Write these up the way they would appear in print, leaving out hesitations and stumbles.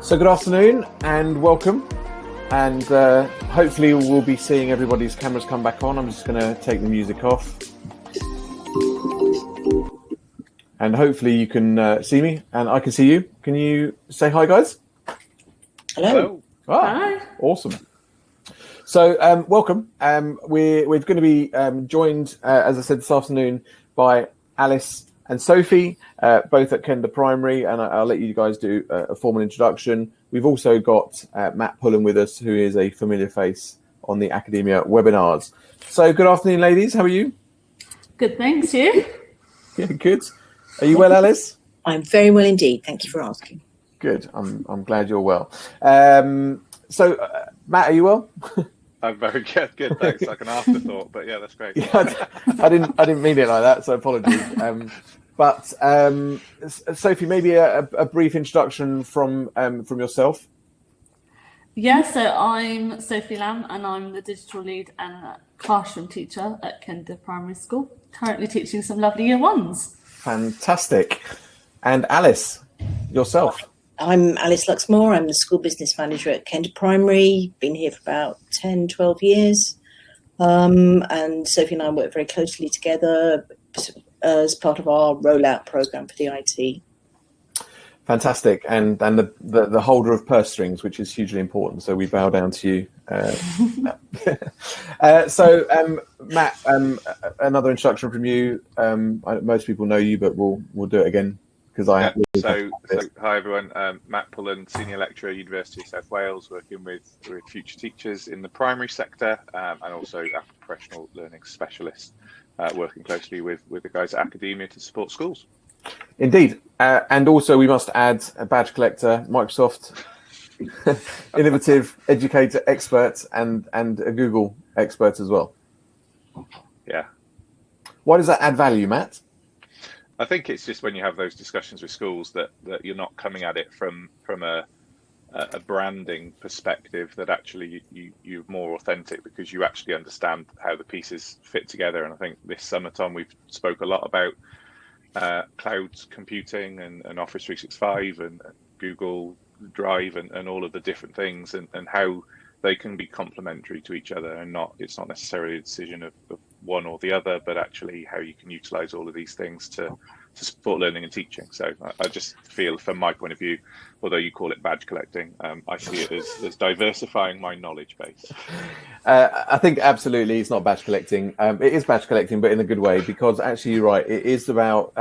So good afternoon and welcome, and hopefully we'll be seeing everybody's cameras come back on. I'm just going to take the music off, and hopefully you can see me and I can see you. Can you say hi, guys? Hello. Hi. Awesome. So welcome. We're going to be joined, as I said, this afternoon by Alice and Sophie, both at Kender Primary, and I'll let you guys do a formal introduction. We've also got Matt Pullen with us, who is a familiar face on the Academia webinars. So good afternoon, ladies. How are you? Good, thanks. You? Yeah, good. Are you well, Alice? I'm very well indeed. Thank you for asking. Good. I'm glad you're well. So, Matt, are you well? I'm very good. Good, thanks. Like an afterthought, but yeah, that's great. Yeah, I didn't mean it like that, so apologies. But Sophie, maybe a brief introduction from yourself. Yeah, so I'm Sophie Lam, and I'm the digital lead and classroom teacher at Kender Primary School, currently teaching some lovely year ones. Fantastic. And Alice, yourself. I'm Alice Luxmore. I'm the school business manager at Kender Primary. Been here for about 10, 12 years. And Sophie and I work very closely together as part of our rollout program for the IT. Fantastic. And the holder of purse strings, which is hugely important. So we bow down to you. So Matt, another introduction from you. Most people know you, but we'll do it again. So hi everyone, Matt Pullen, Senior Lecturer, University of South Wales, working with future teachers in the primary sector, and also a professional learning specialist, working closely with the guys at Academia to support schools. Indeed, and also we must add a badge collector, Microsoft, innovative educator expert, and a Google expert as well. Yeah. Why does that add value, Matt? I think it's just when you have those discussions with schools that you're not coming at it from a branding perspective, that actually you're more authentic because you actually understand how the pieces fit together. And I think this summer, Tom, we've spoke a lot about cloud computing and Office 365 and Google Drive and all of the different things and how they can be complementary to each other, and it's not necessarily a decision of one or the other, but actually how you can utilize all of these things to support learning and teaching. So I just feel, from my point of view, although you call it badge collecting, I see it as diversifying my knowledge base. I think absolutely it's not badge collecting. It is badge collecting, but in a good way, because actually you're right. It is about,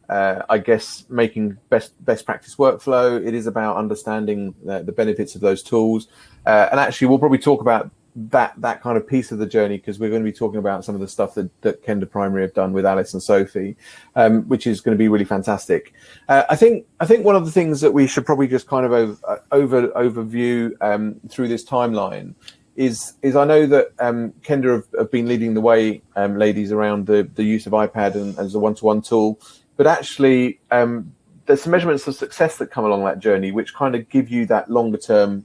I guess, making best practice workflow. It is about understanding the benefits of those tools. And actually, we'll probably talk about that kind of piece of the journey, because we're going to be talking about some of the stuff that Kender Primary have done with Alice and Sophie, which is going to be really fantastic. I think one of the things that we should probably just kind of overview through this timeline is I know that Kender have been leading the way, ladies, around the use of iPad and as a one-to-one tool, but actually there's some measurements of success that come along that journey, which kind of give you that longer-term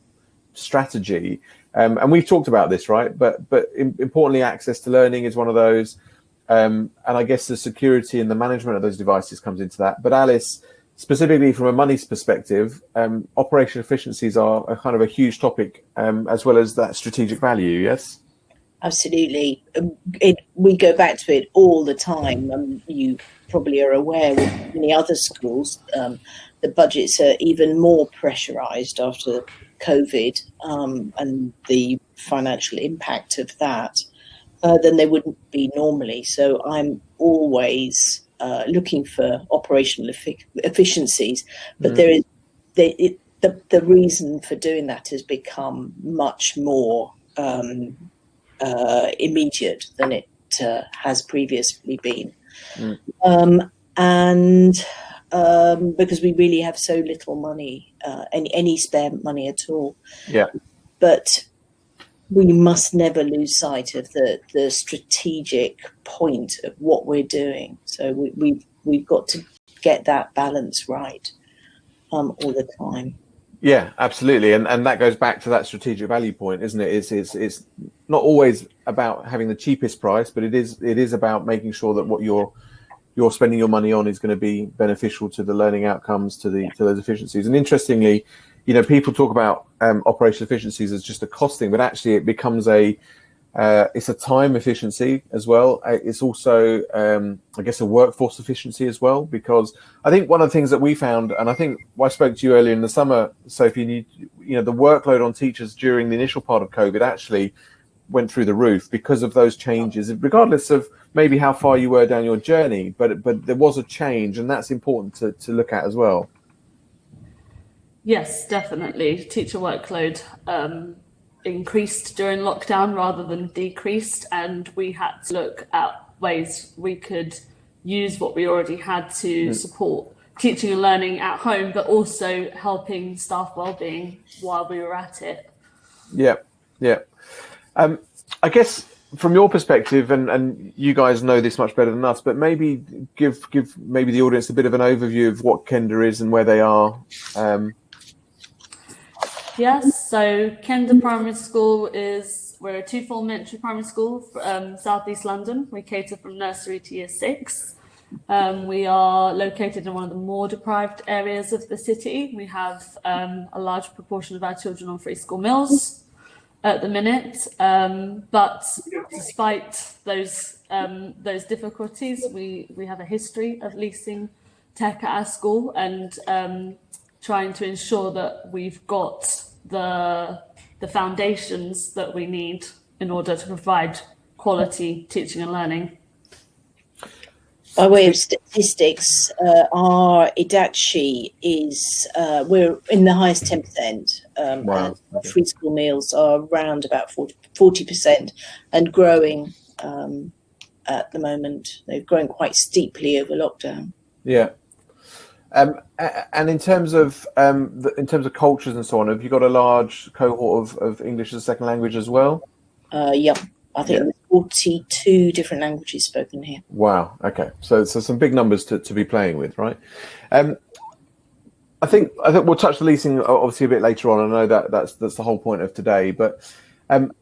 strategy. And we've talked about this, right? But importantly, access to learning is one of those. And I guess the security and the management of those devices comes into that. But Alice, specifically from a money's perspective, operational efficiencies are a kind of a huge topic, as well as that strategic value, yes? Absolutely. We go back to it all the time. You probably are aware with many other schools, the budgets are even more pressurised after COVID and the financial impact of that than they would be normally. So I'm always looking for operational efficiencies, but the reason for doing that has become much more immediate than it has previously been. And because we really have so little money, any spare money at all. Yeah. But we must never lose sight of the strategic point of what we're doing. So we've got to get that balance right all the time. Yeah, absolutely, and that goes back to that strategic value point, isn't it? It's not always about having the cheapest price, but it is about making sure that what you're spending your money on is going to be beneficial to the learning outcomes, to those efficiencies. And interestingly, people talk about operational efficiencies as just a costing, but actually it becomes it's a time efficiency as well. It's also, I guess, a workforce efficiency as well, because I think one of the things that we found, and I think I spoke to you earlier in the summer, Sophie, the workload on teachers during the initial part of COVID actually went through the roof because of those changes, regardless of maybe how far you were down your journey, but there was a change, and that's important to look at as well. Yes, definitely. Teacher workload increased during lockdown rather than decreased, and we had to look at ways we could use what we already had to support teaching and learning at home, but also helping staff wellbeing while we were at it. Yeah. I guess from your perspective, and you guys know this much better than us, but maybe give maybe the audience a bit of an overview of what Kender is and where they are. Yes, so Kender Primary School we're a two-form elementary primary school, South East London. We cater from nursery to year 6. We are located in one of the more deprived areas of the city. We have a large proportion of our children on free school meals at the minute. But despite those difficulties, we have a history of leasing tech at our school and trying to ensure that we've got the foundations that we need in order to provide quality teaching and learning. By way of statistics, our Idachi is, we're in the highest 10%. Wow. And free school meals are around about 40% and growing at the moment. They've grown quite steeply over lockdown. Yeah. And in terms of cultures and so on, have you got a large cohort of English as a second language as well? Yeah, I think there's 42 different languages spoken here. Wow. Okay. So some big numbers to be playing with, right? I think we'll touch the leasing obviously a bit later on. I know that's the whole point of today, but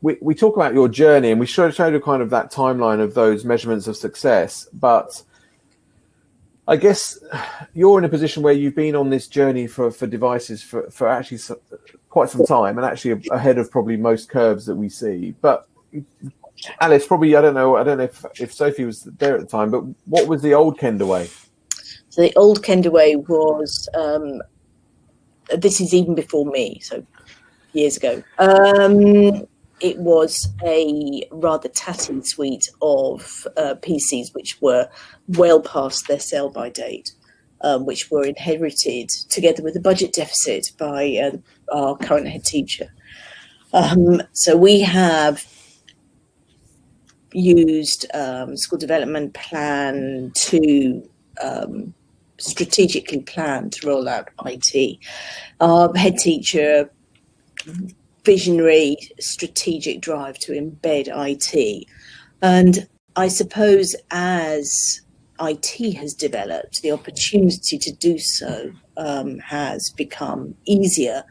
we talk about your journey, and we showed a kind of that timeline of those measurements of success, but I guess you're in a position where you've been on this journey for devices for actually quite some time, and actually ahead of probably most curves that we see. But Alice, probably, I don't know if Sophie was there at the time, but what was the old Kender way? So the old Kender way was, this is even before me, so years ago. It was a rather tatty suite of PCs which were well past their sell-by date, which were inherited together with a budget deficit by our current head teacher. So we have used school development plan to strategically plan to roll out IT. Our head teacher visionary strategic drive to embed IT. And I suppose as IT has developed, the opportunity to do so has become easier.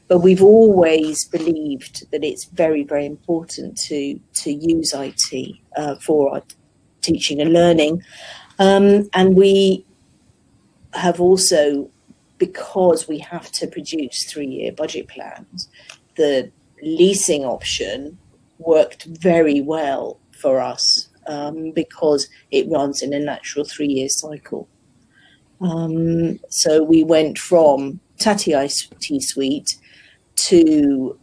But we've always believed that it's very, very important to use IT for our teaching and learning. And we have also, because we have to produce 3-year budget plans, the leasing option worked very well for us because it runs in a natural 3-year cycle. So we went from tatty IT suite to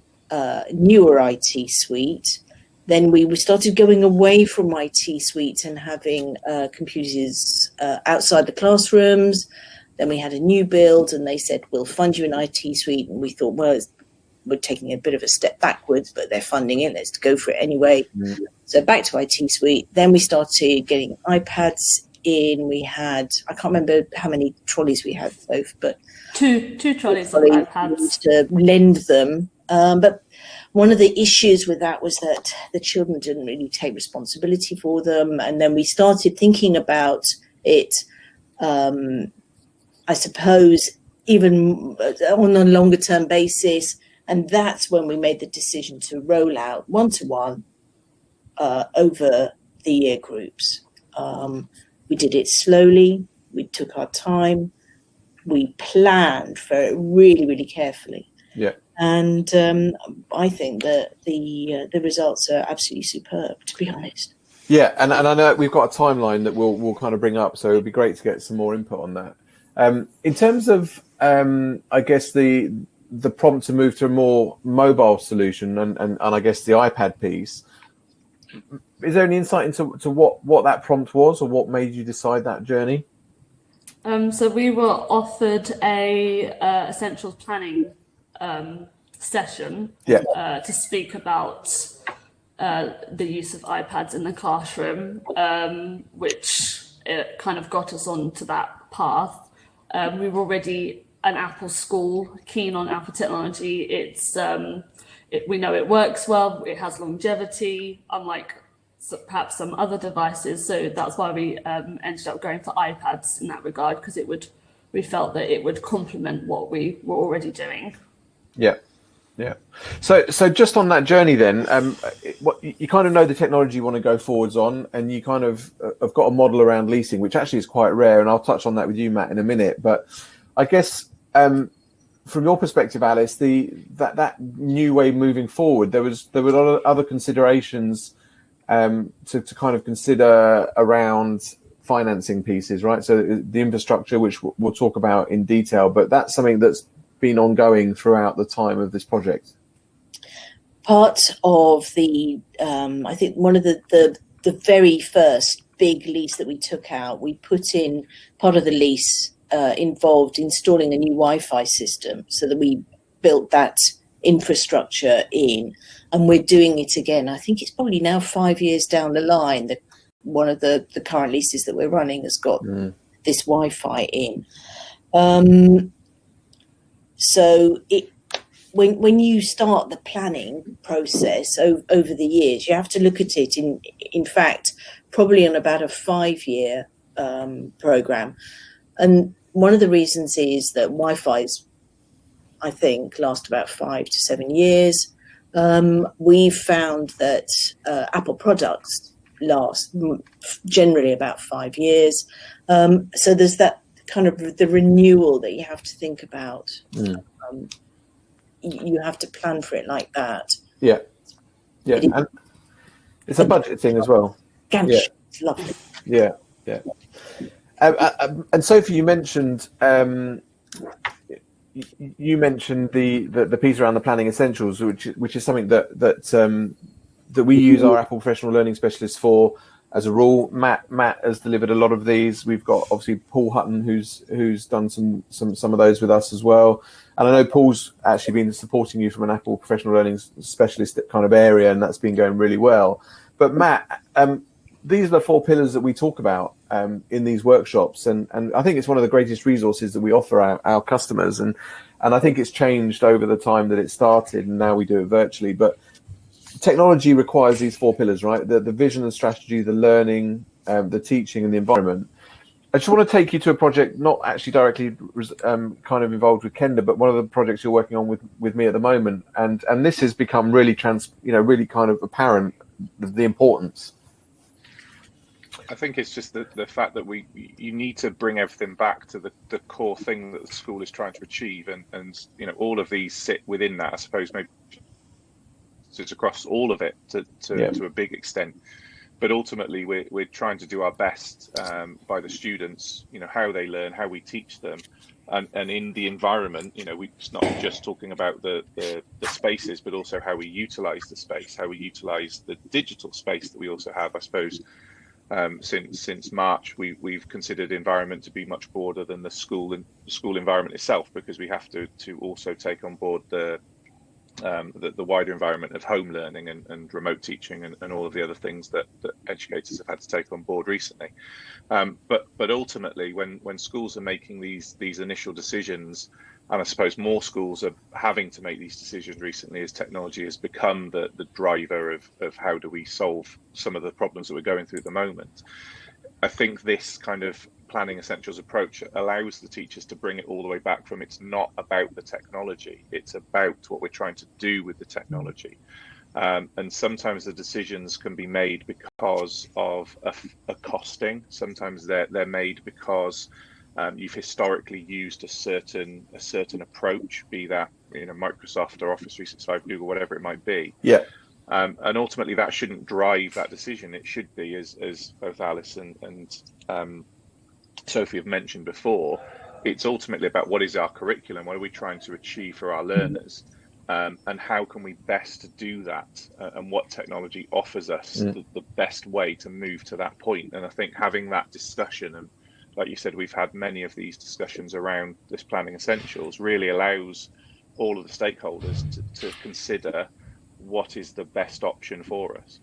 newer IT suite. Then we started going away from IT suite and having computers outside the classrooms. Then we had a new build and they said, we'll fund you an IT suite. And we thought, well, we're taking a bit of a step backwards, but they're funding it. Let's go for it anyway. Mm-hmm. So back to IT suite. Then we started getting iPads in. We had, I can't remember how many trolleys we had, both, but two trolleys of iPads to lend them. But one of the issues with that was that the children didn't really take responsibility for them. And then we started thinking about it, I suppose, even on a longer term basis. And that's when we made the decision to roll out one-to-one over the year groups. We did it slowly. We took our time. We planned for it really, really carefully. Yeah. And I think that the results are absolutely superb, to be honest. Yeah, and I know we've got a timeline that we'll kind of bring up, so it'd be great to get some more input on that. In terms of, I guess the prompt to move to a more mobile solution, and I guess the iPad piece, is there any insight into what that prompt was, or what made you decide that journey? So we were offered a essentials planning session to speak about the use of iPads in the classroom, which it kind of got us onto that path. We were already an Apple school, keen on Apple technology. We know it works well, it has longevity, unlike perhaps some other devices. So that's why we ended up going for iPads in that regard, because we felt that it would complement what we were already doing. Yeah. Yeah. So just on that journey then, what you kind of know the technology you want to go forwards on, and you kind of have got a model around leasing, which actually is quite rare, and I'll touch on that with you, Matt, in a minute. But I guess from your perspective, Alice, that new way moving forward, there were other considerations to kind of consider around financing pieces, right? So the infrastructure, which we'll talk about in detail, but that's something that's been ongoing throughout the time of this project. Part of the, I think one of the very first big lease that we took out, we put in part of the lease involved installing a new Wi-Fi system, so that we built that infrastructure in, and we're doing it again. I think it's probably now 5 years down the line that one of the current leases that we're running has got this Wi-Fi in. So when you start the planning process over the years, you have to look at it in fact, probably on about a 5-year program. And one of the reasons is that Wi-Fi's, I think, last about 5 to 7 years. We've found that Apple products last generally about 5 years. So there's that kind of the renewal that you have to think about. You have to plan for it like that. Yeah. And it's a budget thing as well. It's lovely. Yeah. And Sophie, you mentioned the piece around the planning essentials, which is something that we use our Apple Professional Learning Specialists for. As a rule, Matt has delivered a lot of these. We've got obviously Paul Hutton, who's done some of those with us as well. And I know Paul's actually been supporting you from an Apple Professional Learning Specialist kind of area, and that's been going really well. But Matt, these are the 4 pillars that we talk about in these workshops, and I think it's one of the greatest resources that we offer our customers. And I think it's changed over the time that it started, and now we do it virtually. But technology requires these 4 pillars, right? The vision and strategy, the learning, the teaching, and the environment. I just want to take you to a project not actually directly kind of involved with Kender, but one of the projects you're working on with me at the moment, and this has become really really kind of apparent, the importance. I think it's just the fact that you need to bring everything back to the core thing that the school is trying to achieve, and all of these sit within that. I suppose maybe it's across all of it to a big extent. But ultimately, we're trying to do our best by the students, how they learn, how we teach them, and in the environment, it's not just talking about the spaces, but also how we utilize the space, how we utilize the digital space that we also have. I suppose since March, we've considered environment to be much broader than the school environment itself, because we have to also take on board the wider environment of home learning and remote teaching and all of the other things that educators have had to take on board recently. But ultimately, when schools are making these initial decisions, and I suppose more schools are having to make these decisions recently as technology has become the driver of how do we solve some of the problems that we're going through at the moment. I think this kind of planning essentials approach allows the teachers to bring it all the way back from it's not about the technology, it's about what we're trying to do with the technology. And sometimes the decisions can be made because of a costing. Sometimes they're made because you've historically used a certain approach, be that Microsoft or Office 365, Google, whatever it might be. Yeah. And ultimately, that shouldn't drive that decision. It should be, as both Alice and Sophie have mentioned before, it's ultimately about what is our curriculum, what are we trying to achieve for our learners, and how can we best do that, and what technology offers us the best way to move to that point. And I think having that discussion, and like you said, we've had many of these discussions around this planning essentials, really allows all of the stakeholders to consider what is the best option for us.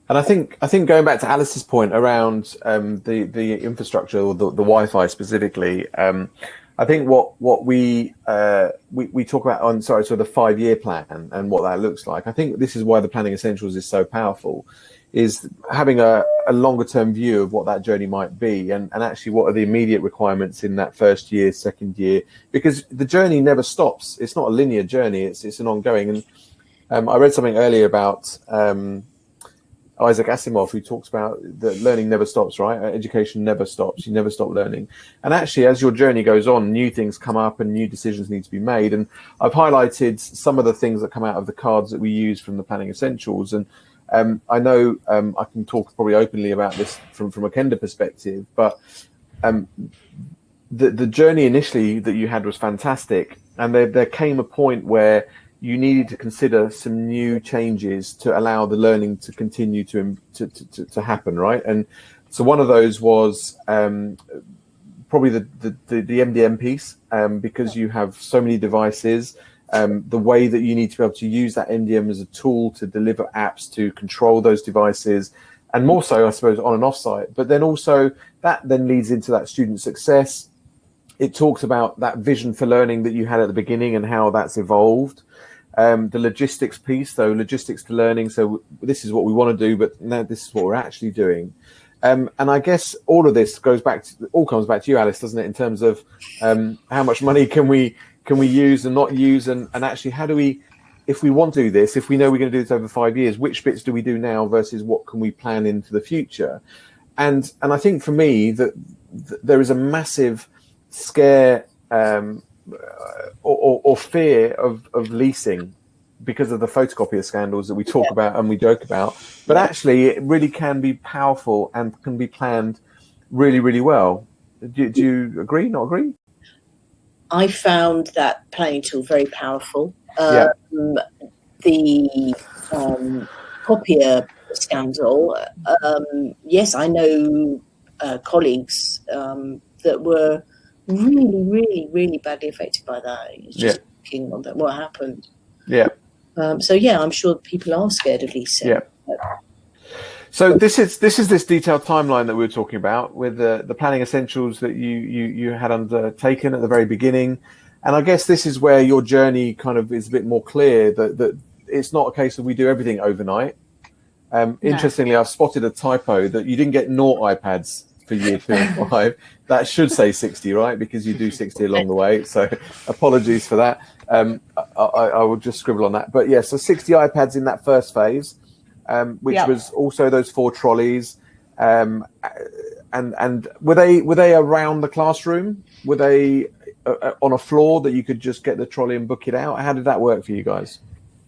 And I think going back to Alice's point around the infrastructure, or the Wi-Fi specifically, I think what we talk about on so the 5-year plan and what that looks like. I think this is why the planning essentials is so powerful, is having a longer term view of what that journey might be, and actually what are the immediate requirements in that first year, second year, because the journey never stops. It's not a linear journey. It's an ongoing. And I read something earlier about Isaac Asimov, who talks about that learning never stops, right? Education never stops. You never stop learning. And actually, as your journey goes on, new things come up and new decisions need to be made. And I've highlighted some of the things that come out of the cards that we use from the planning essentials. And I know I can talk probably openly about this from a Kender perspective, but the journey initially that you had was fantastic. And there came a point where you needed to consider some new changes to allow the learning to continue to happen, right? And so one of those was probably the MDM piece, because you have so many devices, the way that you need to be able to use that MDM as a tool to deliver apps to control those devices, and more so, I suppose, on and off site. But then also that then leads into that student success. It talks about that vision for learning that you had at the beginning and how that's evolved. The logistics piece, so logistics to learning. So this is what we want to do, but now this is what we're actually doing. And I guess all of this comes back to you, Alice, doesn't it? In terms of how much money can we use and not use, and actually how do we, if we want to do this, if we know we're going to do this over 5 years, which bits do we do now versus what can we plan into the future? And I think for me that there is a massive scare or fear of leasing because of the photocopier scandals that we talk about and we joke about, but actually it really can be powerful and can be planned really, really well. Do you agree, not agree? I found that planning tool very powerful. The copier scandal, yes, I know colleagues that were really, really, really badly affected by that. It's just thinking on that, what happened. Yeah. So I'm sure people are scared of leasing. Yeah. So this is this detailed timeline that we were talking about with the planning essentials that you had undertaken at the very beginning, and I guess this is where your journey kind of is a bit more clear that it's not a case of we do everything overnight. Interestingly, I've spotted a typo that you didn't get 0 iPads for year 2 and 5. That should say 60, right? Because you do 60 along the way. So apologies for that. I will just scribble on that. But yeah, so 60 iPads in that first phase, which was also those 4 trolleys. And were they around the classroom? Were they on a floor that you could just get the trolley and book it out? How did that work for you guys?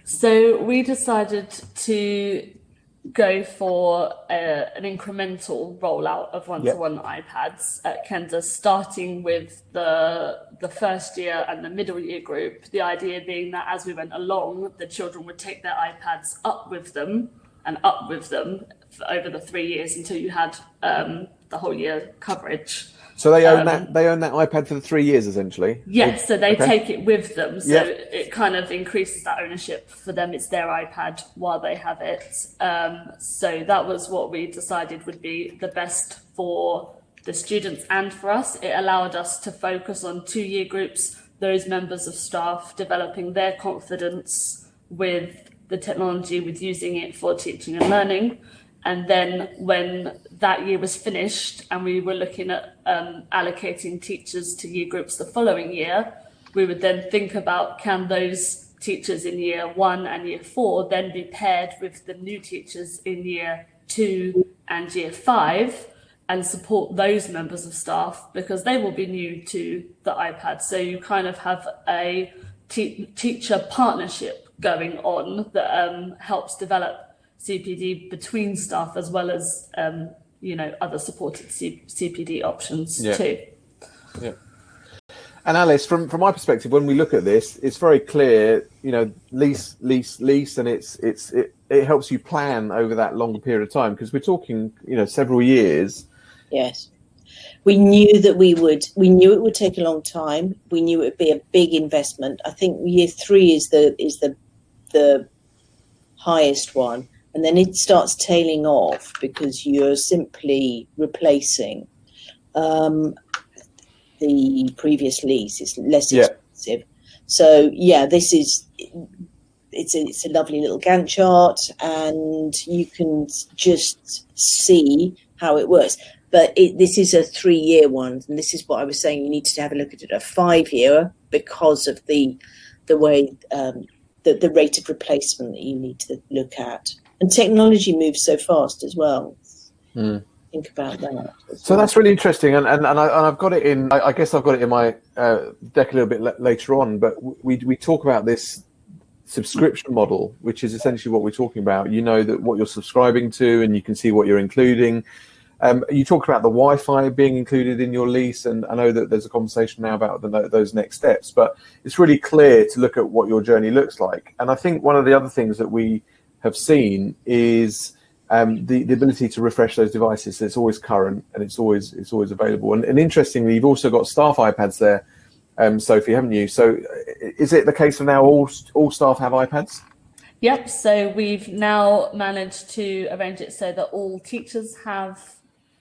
So we decided to go for an incremental rollout of one-to-one iPads at Kender, starting with the first year and the middle year group. The idea being that as we went along, the children would take their iPads up with them over the 3 years until you had the whole year coverage. So they own that iPad for the 3 years, essentially. Yes, so they take it with them. So it kind of increases that ownership for them. It's their iPad while they have it. So that was what we decided would be the best for the students and for us. It allowed us to focus on 2 year groups, those members of staff developing their confidence with the technology, with using it for teaching and learning. And then when that year was finished and we were looking at allocating teachers to year groups the following year, we would then think about, can those teachers in year 1 and year 4 then be paired with the new teachers in year 2 and year 5 and support those members of staff, because they will be new to the iPad. So you kind of have a teacher partnership going on that helps develop CPD between staff, as well as other supported CPD options too. Yeah. And Alice, from my perspective, when we look at this, it's very clear, lease, and it helps you plan over that longer period of time, because we're talking, several years. Yes. We knew it would take a long time. We knew it would be a big investment. I think year 3 is the highest one, and then it starts tailing off because you're simply replacing the previous lease. Is less expensive. So it's a lovely little Gantt chart, and you can just see how it works. But this is a 3-year one, and this is what I was saying. You need to have a look at it, a 5-year, because of the way the rate of replacement that you need to look at. And technology moves so fast as well. Think about that. So that's really interesting, and I've got it in. I guess I've got it in my deck a little bit later on. But we talk about this subscription model, which is essentially what we're talking about. You know that what you're subscribing to, and you can see what you're including. You talk about the Wi-Fi being included in your lease, and I know that there's a conversation now about those next steps, but it's really clear to look at what your journey looks like. And I think one of the other things that we have seen is the ability to refresh those devices. So it's always current, and it's always available. And interestingly, you've also got staff iPads there, Sophie, haven't you? So is it the case of now all staff have iPads? Yep. So we've now managed to arrange it so that all teachers have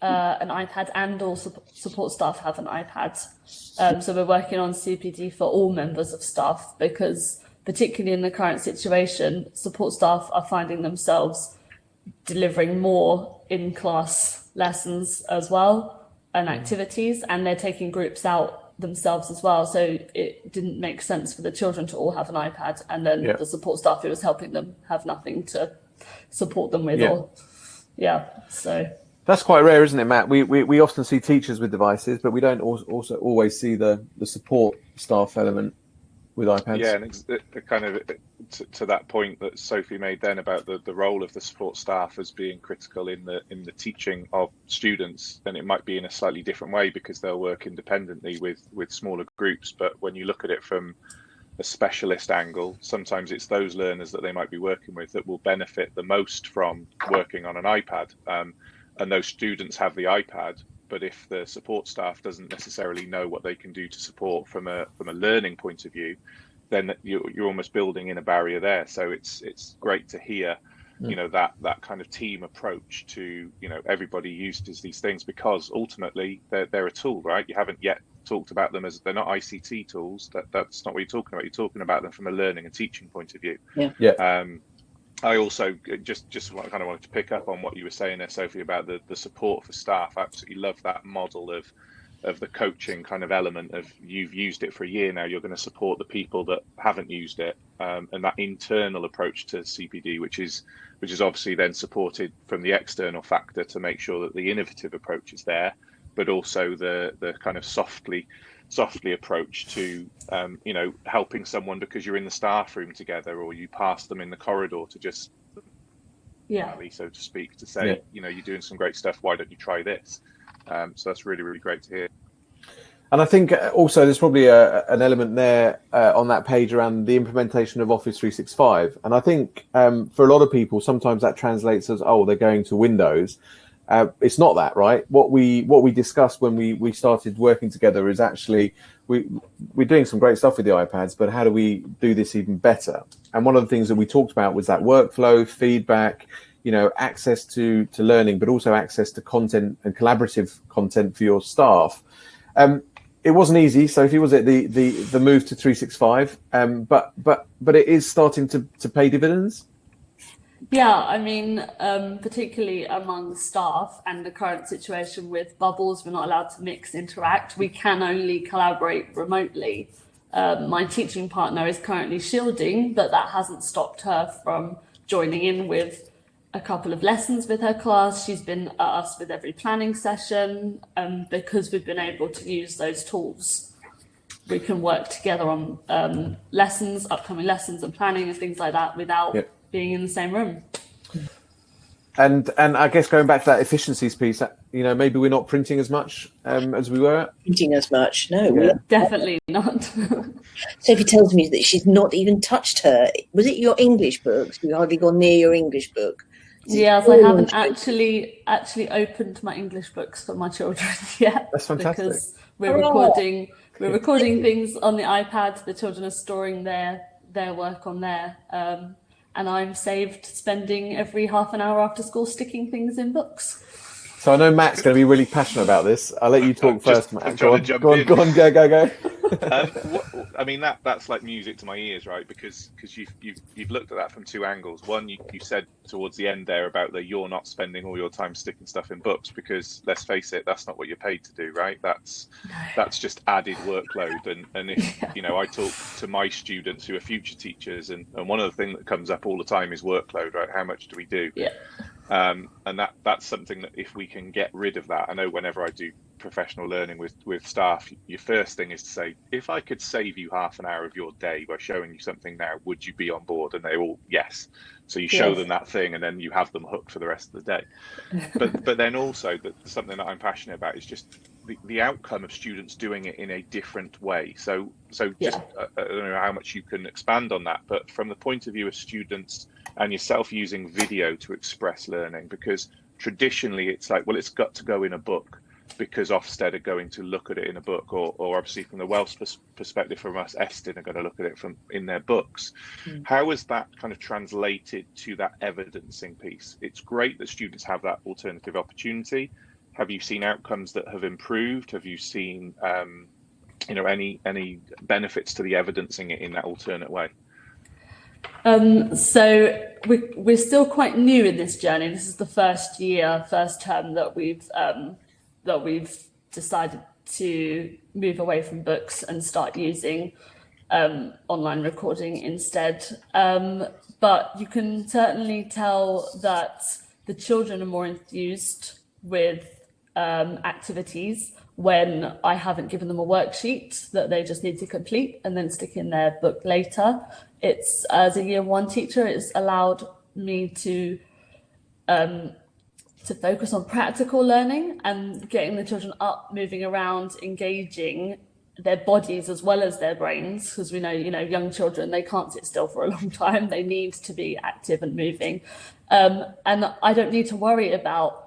an iPad, and all support staff have an iPad. So we're working on CPD for all members of staff, because particularly in the current situation, support staff are finding themselves delivering more in-class lessons as well, and activities, and they're taking groups out themselves as well. So it didn't make sense for the children to all have an iPad, and then the support staff who was helping them have nothing to support them with. So that's quite rare, isn't it, Matt? We often see teachers with devices, but we don't also always see the support staff element with iPads. Yeah, and it kind of to that point that Sophie made then about the role of the support staff as being critical in the teaching of students, and it might be in a slightly different way because they'll work independently with smaller groups. But when you look at it from a specialist angle, sometimes it's those learners that they might be working with that will benefit the most from working on an iPad. And those students have the iPad, but if the support staff doesn't necessarily know what they can do to support from a learning point of view, then you're almost building in a barrier there. So it's great to hear, that kind of team approach to, everybody uses these things, because ultimately they're a tool, right? You haven't yet talked about them as, they're not ICT tools. That's not what you're talking about. You're talking about them from a learning and teaching point of view. I also just kind of wanted to pick up on what you were saying there, Sophie, about the support for staff. I absolutely love that model of the coaching kind of element of, you've used it for a year now, you're going to support the people that haven't used it, and that internal approach to CPD, which is obviously then supported from the external factor to make sure that the innovative approach is there, but also the kind of softly approach to helping someone because you're in the staff room together, or you pass them in the corridor to just so to speak, to say you're doing some great stuff, why don't you try this? So that's really, really great to hear. And I think also there's probably an element there on that page around the implementation of Office 365. And I think for a lot of people, sometimes that translates as, they're going to Windows. It's not that, right? What we discussed when we started working together is actually we're doing some great stuff with the iPads, but how do we do this even better? And one of the things that we talked about was that workflow, feedback, access to learning, but also access to content and collaborative content for your staff. It wasn't easy, Sophie, was it, the move to 365? But it is starting to pay dividends. Yeah, I mean, particularly among staff and the current situation with bubbles, we're not allowed to interact. We can only collaborate remotely. My teaching partner is currently shielding, but that hasn't stopped her from joining in with a couple of lessons with her class. She's been at us with every planning session, because we've been able to use those tools. We can work together on lessons, upcoming lessons and planning and things like that without being in the same room. And I guess going back to that efficiencies piece, maybe we're not printing as much as we were. Printing as much? No, we're Definitely not. Sophie tells me that she's not even touched her. Was it your English books? You hardly gone near your English book. Yes, I haven't actually opened my English books for my children yet. That's fantastic. Because we're recording things on the iPad. The children are storing their work on there. And I'm saved spending every half an hour after school sticking things in books. So I know Matt's going to be really passionate about this. I'll let you talk first, Matt. Go on. I mean, that's like music to my ears, right? Because you've looked at that from two angles. One, you said towards the end there about that you're not spending all your time sticking stuff in books, because let's face it, that's not what you're paid to do, right? That's just added workload. And if I talk to my students who are future teachers, and one of the things that comes up all the time is workload, right? How much do we do? Yeah. And that's something that if we can get rid of that, I know whenever I do professional learning with staff, your first thing is to say, if I could save you half an hour of your day by showing you something now, would you be on board? And they all, yes. So you show them that thing, and then you have them hooked for the rest of the day. But then also something that I'm passionate about is just the outcome of students doing it in a different way. So just I don't know how much you can expand on that, but from the point of view of students and yourself using video to express learning, because traditionally it's like, well, it's got to go in a book because Ofsted are going to look at it in a book, or obviously from the Welsh perspective from us, Estyn are going to look at it in their books. How is that kind of translated to that evidencing piece? It's great that students have that alternative opportunity. Have you seen outcomes that have improved? Have you seen any benefits to the evidencing it in that alternate way? So we're still quite new in this journey. This is the first term that we've decided to move away from books and start using online recording instead. But you can certainly tell that the children are more enthused with activities when I haven't given them a worksheet that they just need to complete and then stick in their book later. It's, as a year one teacher, it's allowed me to focus on practical learning and getting the children up, moving around, engaging their bodies as well as their brains, because we know, young children, they can't sit still for a long time. They need to be active and moving. And I don't need to worry about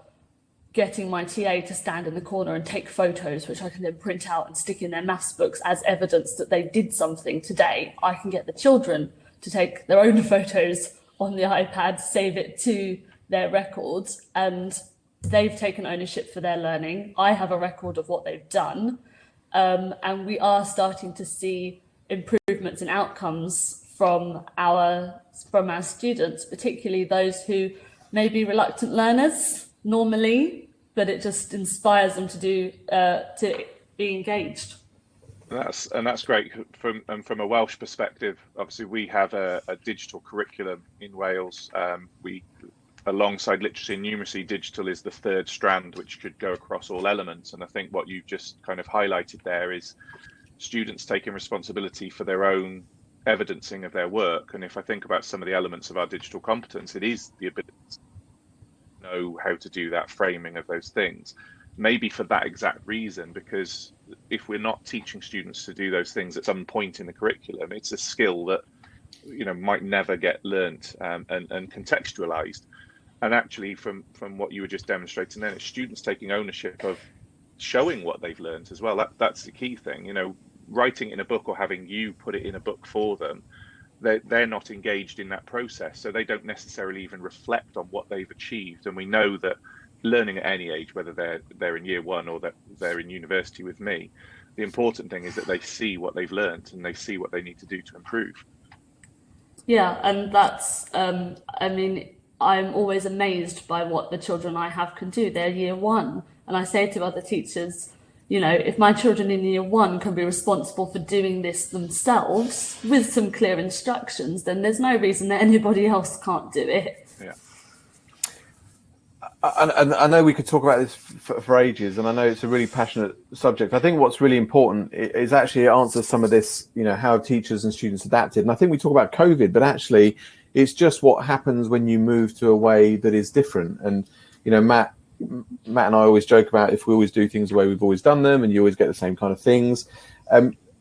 getting my TA to stand in the corner and take photos, which I can then print out and stick in their maths books as evidence that they did something today. I can get the children to take their own photos on the iPad, save it to their records, and they've taken ownership for their learning. I have a record of what they've done, and we are starting to see improvements in outcomes from our students, particularly those who may be reluctant learners normally, but it just inspires them to be engaged. That's great. From a Welsh perspective, obviously we have a digital curriculum in Wales. We, alongside literacy and numeracy, digital is the third strand, which could go across all elements. And I think what you've just kind of highlighted there is students taking responsibility for their own evidencing of their work. And if I think about some of the elements of our digital competence, it is the ability to know how to do that framing of those things. Maybe for that exact reason, because if we're not teaching students to do those things at some point in the curriculum, it's a skill that might never get learnt and contextualized. And actually, from what you were just demonstrating then, it's students taking ownership of showing what they've learnt as well. That's the key thing. Writing in a book or having you put it in a book for them, they're not engaged in that process, so they don't necessarily even reflect on what they've achieved. And we know that learning at any age, whether they're in year one or that they're in university with me, the important thing is that they see what they've learnt and they see what they need to do to improve. Yeah, and that's I'm always amazed by what the children I have can do. They're year one, and I say to other teachers, if my children in year one can be responsible for doing this themselves with some clear instructions, then there's no reason that anybody else can't do it. Yeah. I know we could talk about this for ages, and I know it's a really passionate subject. I think what's really important is actually it answers some of this, how teachers and students adapted. And I think we talk about COVID, but actually it's just what happens when you move to a way that is different. And, Matt and I always joke about if we always do things the way we've always done them and you always get the same kind of things.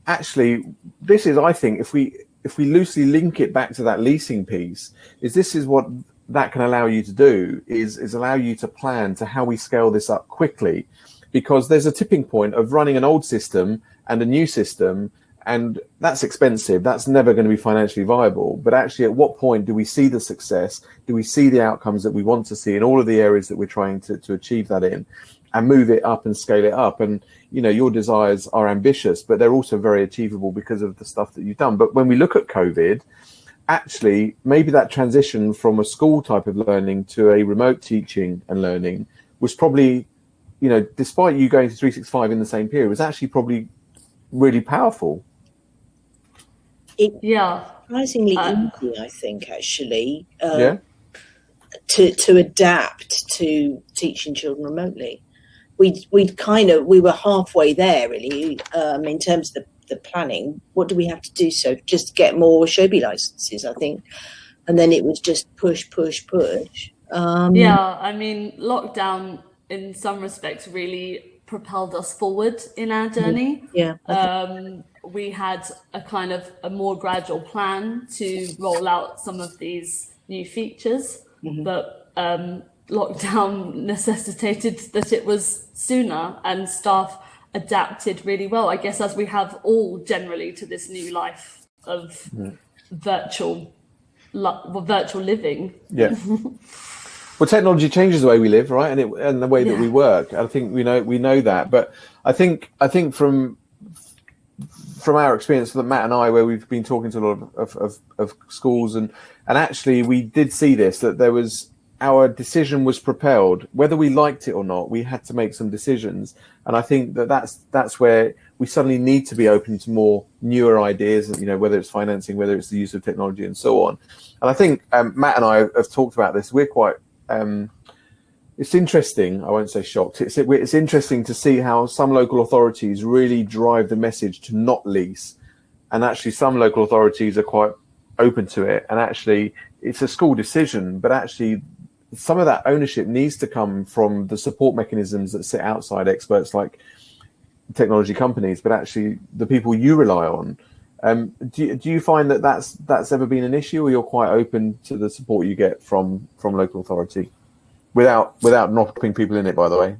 Actually, this is, I think, if we loosely link it back to that leasing piece, this is what that can allow you to do is allow you to plan to how we scale this up quickly, because there's a tipping point of running an old system and a new system, and that's expensive. That's never going to be financially viable. But actually, at what point do we see the success? Do we see the outcomes that we want to see in all of the areas that we're trying to achieve that in, and move it up and scale it up? And, your desires are ambitious, but they're also very achievable because of the stuff that you've done. But when we look at COVID, actually, maybe that transition from a school type of learning to a remote teaching and learning was probably, despite you going to 365 in the same period, was actually probably really powerful. Surprisingly easy, I think, actually, to adapt to teaching children remotely. We were halfway there, really, in terms of the planning. What do we have to do? So just get more Shobi licenses, I think, and then it was just push. Lockdown in some respects really propelled us forward in our journey. We had a more gradual plan to roll out some of these new features, but lockdown necessitated that it was sooner, and staff adapted really well, I guess, as we have all generally, to this new life of virtual living. Yeah. Well, technology changes the way we live, right, and the way that we work. I think we know that, but I think from our experience with Matt and I, where we've been talking to a lot of schools, and actually we did see this, that there was, our decision was propelled, whether we liked it or not. We had to make some decisions, and I think that's where we suddenly need to be open to more newer ideas, whether it's financing, whether it's the use of technology, and so on. And I think Matt and I have talked about this. We're quite it's interesting, I won't say shocked, it's interesting to see how some local authorities really drive the message to not lease, and actually some local authorities are quite open to it, and actually it's a school decision, but actually some of that ownership needs to come from the support mechanisms that sit outside experts like technology companies, but actually the people you rely on. Do you find that that's ever been an issue, or you're quite open to the support you get from local authority, without knocking people in it, by the way?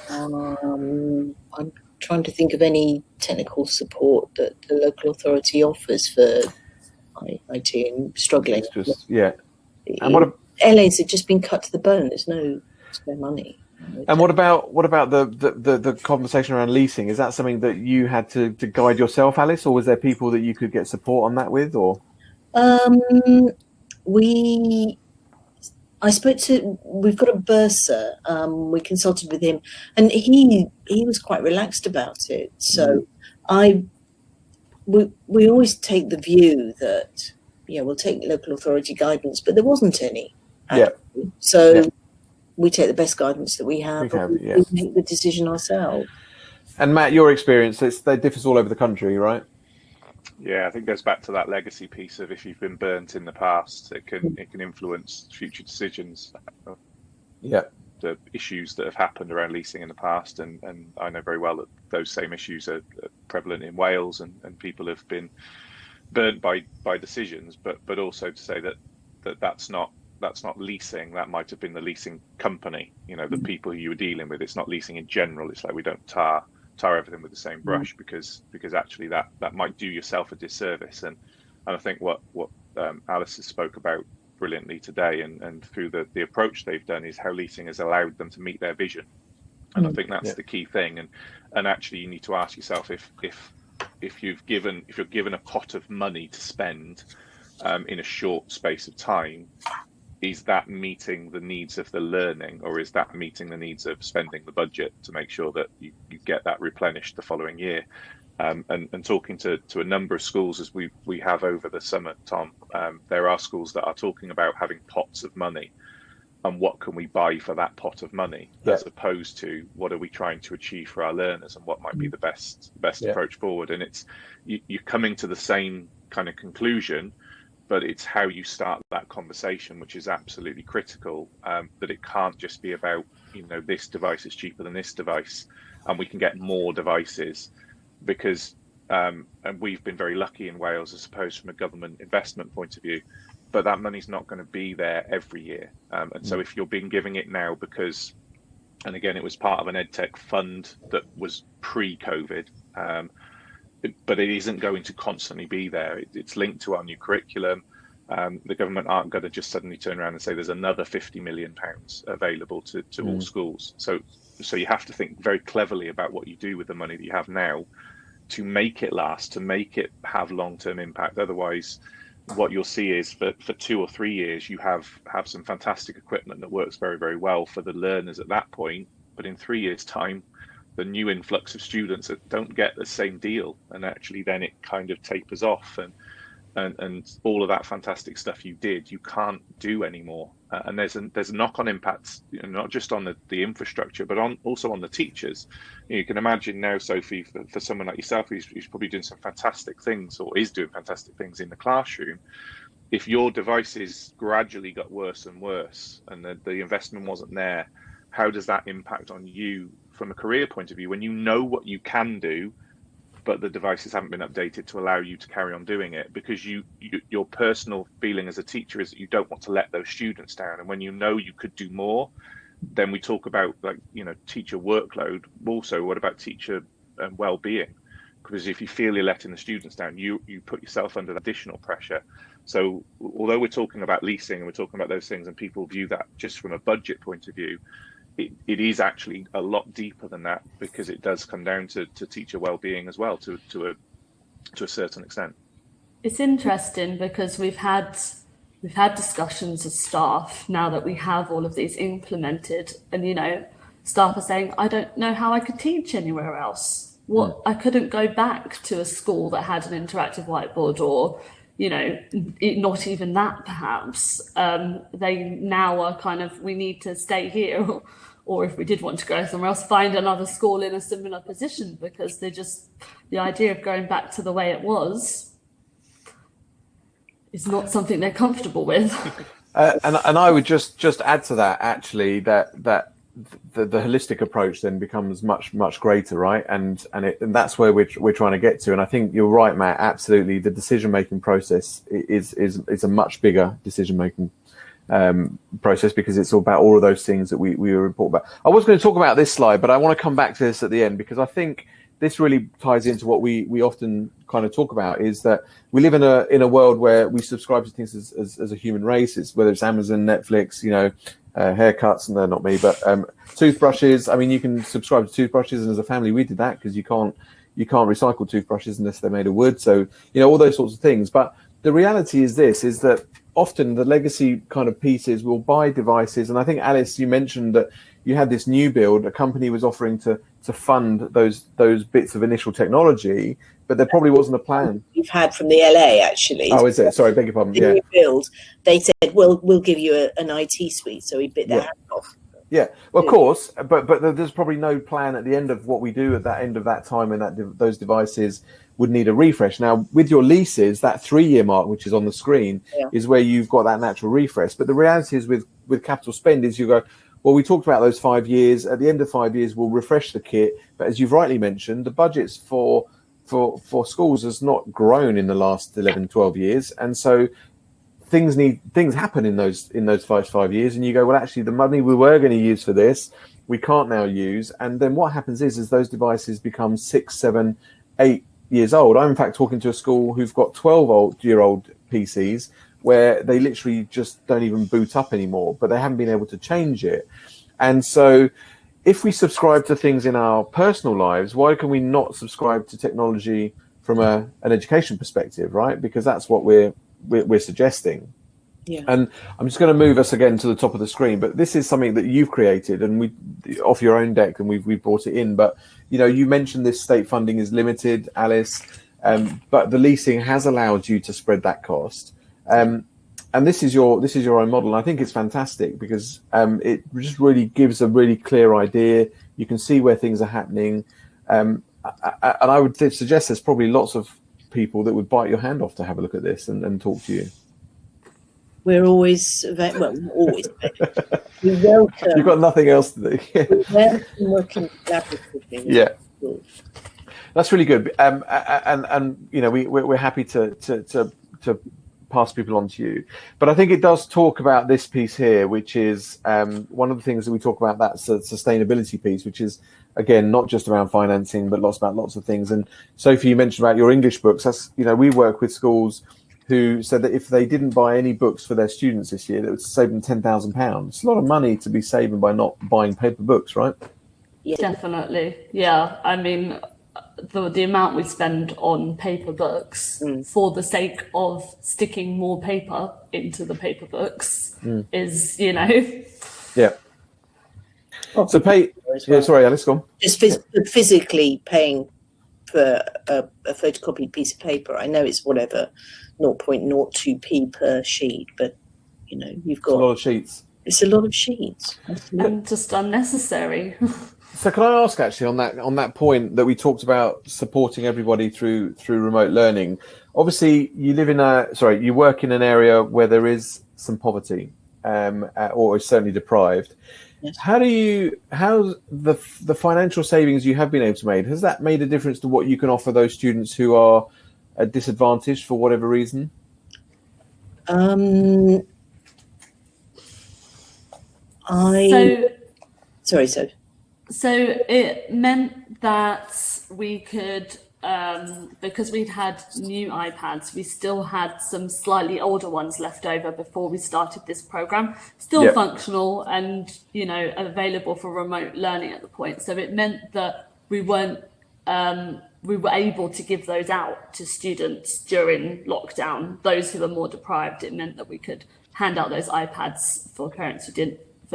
I'm trying to think of any technical support that the local authority offers for IT, and struggling. And what LAs have just been cut to the bone. There's no money. And what about the conversation around leasing? Is that something that you had to guide yourself, Alice, or was there people that you could get support on that with? Or we've got a bursar. We consulted with him, and he was quite relaxed about it. So we always take the view that we'll take local authority guidance, but there wasn't any. We take the best guidance that we have. We make the decision ourselves. And Matt, your experience, that differs all over the country, right? Yeah, I think it goes back to that legacy piece of, if you've been burnt in the past, it can influence future decisions. The issues that have happened around leasing in the past, and I know very well that those same issues are prevalent in Wales, and people have been burnt by decisions, but also to say that's not leasing. That might have been the leasing company, the people who you were dealing with. It's not leasing in general. It's like we don't tar everything with the same brush, because actually that might do yourself a disservice. And I think what Alice has spoke about brilliantly today, and through the approach they've done, is how leasing has allowed them to meet their vision. And I think that's the key thing. And actually you need to ask yourself, if you're given a pot of money to spend in a short space of time, is that meeting the needs of the learning, or is that meeting the needs of spending the budget to make sure that you get that replenished the following year? And talking to a number of schools, as we have over the summer, Tom, there are schools that are talking about having pots of money and what can we buy for that pot of money, as opposed to what are we trying to achieve for our learners and what might be the best approach forward. And it's you're coming to the same kind of conclusion, but it's how you start that conversation which is absolutely critical. That it can't just be about, this device is cheaper than this device and we can get more devices, because and we've been very lucky in Wales, I suppose, from a government investment point of view, but that money's not going to be there every year. And so if you're being giving it now because, and again, it was part of an EdTech fund that was pre-COVID, but it isn't going to constantly be there. It's linked to our new curriculum. The government aren't going to just suddenly turn around and say there's another £50 million available to all schools. So you have to think very cleverly about what you do with the money that you have now to make it last, to make it have long-term impact. Otherwise, what you'll see is for 2 or 3 years, you have some fantastic equipment that works very, very well for the learners at that point. But in 3 years' time, the new influx of students that don't get the same deal, and actually then it kind of tapers off, and all of that fantastic stuff you did, you can't do anymore. And there's a knock-on impact, not just on the infrastructure, but also on the teachers. You can imagine now, Sophie, for someone like yourself who's probably doing some fantastic things, or is doing fantastic things in the classroom, if your devices gradually got worse and worse and the investment wasn't there, how does that impact on you from a career point of view, when you know what you can do, but the devices haven't been updated to allow you to carry on doing it? Because your personal feeling as a teacher is that you don't want to let those students down. And when you know you could do more, then we talk about, teacher workload. Also, what about teacher well-being? Because if you feel you're letting the students down, you put yourself under additional pressure. So although we're talking about leasing and we're talking about those things, and people view that just from a budget point of view, it is actually a lot deeper than that, because it does come down to teacher well-being as well, to a certain extent. It's interesting because we've had discussions as staff now that we have all of these implemented, and staff are saying, I don't know how I could teach anywhere else. I couldn't go back to a school that had an interactive whiteboard, or not even that, perhaps. They now are kind of, we need to stay here, or if we did want to go somewhere else, find another school in a similar position, because the idea of going back to the way it was is not something they're comfortable with. And I would just add to that, actually, that the holistic approach then becomes much greater, right? And that's where we're trying to get to. And I think you're right, Matt. Absolutely, the decision making process is a much bigger decision making process, because it's all about all of those things that we report about. I was going to talk about this slide, but I want to come back to this at the end, because I think this really ties into what we often kind of talk about, is that we live in a world where we subscribe to things as a human race. It's whether it's Amazon, Netflix, haircuts, and they're not me, but toothbrushes. I mean, you can subscribe to toothbrushes, and as a family we did that, because you can't recycle toothbrushes unless they're made of wood. So all those sorts of things. But the reality is that often the legacy kind of pieces will buy devices, and I think, Alice, you mentioned that you had this new build. A company was offering to fund those bits of initial technology, but there probably wasn't a plan. We've had from the LA, actually. Oh, is it? Sorry, beg your pardon. The new build, they said, we'll give you an IT suite, so we bit their hand off. Yeah, well, of course, but there's probably no plan at the end of what we do at that end of that time, and those devices would need a refresh. Now, with your leases, that 3-year mark, which is on the screen, is where you've got that natural refresh. But the reality is with capital spend is you go, well, we talked about those 5 years. At the end of 5 years, we'll refresh the kit. But as you've rightly mentioned, the budgets for schools has not grown in the last 11, 12 years. And so things happen in those first 5 years. And you go, well, actually, the money we were going to use for this, we can't now use. And then what happens is those devices become 6, 7, 8 years old. I'm in fact talking to a school who've got 12-year-old PCs where they literally just don't even boot up anymore, but they haven't been able to change it. And so if we subscribe to things in our personal lives, why can we not subscribe to technology from an education perspective, right? Because that's what we're suggesting. Yeah. And I'm just going to move us again to the top of the screen, but this is something that you've created and we off your own deck, and we've brought it in. But you mentioned this state funding is limited, Alice, but the leasing has allowed you to spread that cost. and this is your own model. And I think it's fantastic because it just really gives a really clear idea. You can see where things are happening, and I would suggest there's probably lots of people that would bite your hand off to have a look at this and talk to you. We're always always. We welcome. You've got nothing else to do. We welcome working collaboratively. Yeah. That's really good, and we're happy to pass people on to you. But I think it does talk about this piece here, which is one of the things that we talk about. That's the sustainability piece, which is again not just around financing, but lots of things. And Sophie, you mentioned about your English books. That's we work with schools who said that if they didn't buy any books for their students this year, that would save them £10,000. It's a lot of money to be saving by not buying paper books, right? Yeah. Definitely, yeah. I mean, the amount we spend on paper books for the sake of sticking more paper into the paper books is, Yeah. So pay. Yeah, sorry, Alice, go on. Just physically paying for a photocopied piece of paper. I know it's whatever 0.02p per sheet, but you've got a lot of sheets. It's a lot of sheets, and just unnecessary. So can I ask actually on that point that we talked about supporting everybody through remote learning? Obviously, you work in an area where there is some poverty, or is certainly deprived. Yes. How's the financial savings you have been able to make? Has that made a difference to what you can offer those students who are disadvantaged for whatever reason? Sorry, Sophie. So it meant that we could, because we'd had new iPads, we still had some slightly older ones left over before we started this program, still functional and, available for remote learning at the point. So it meant that we were able to give those out to students during lockdown. Those who were more deprived, it meant that we could hand out those iPads for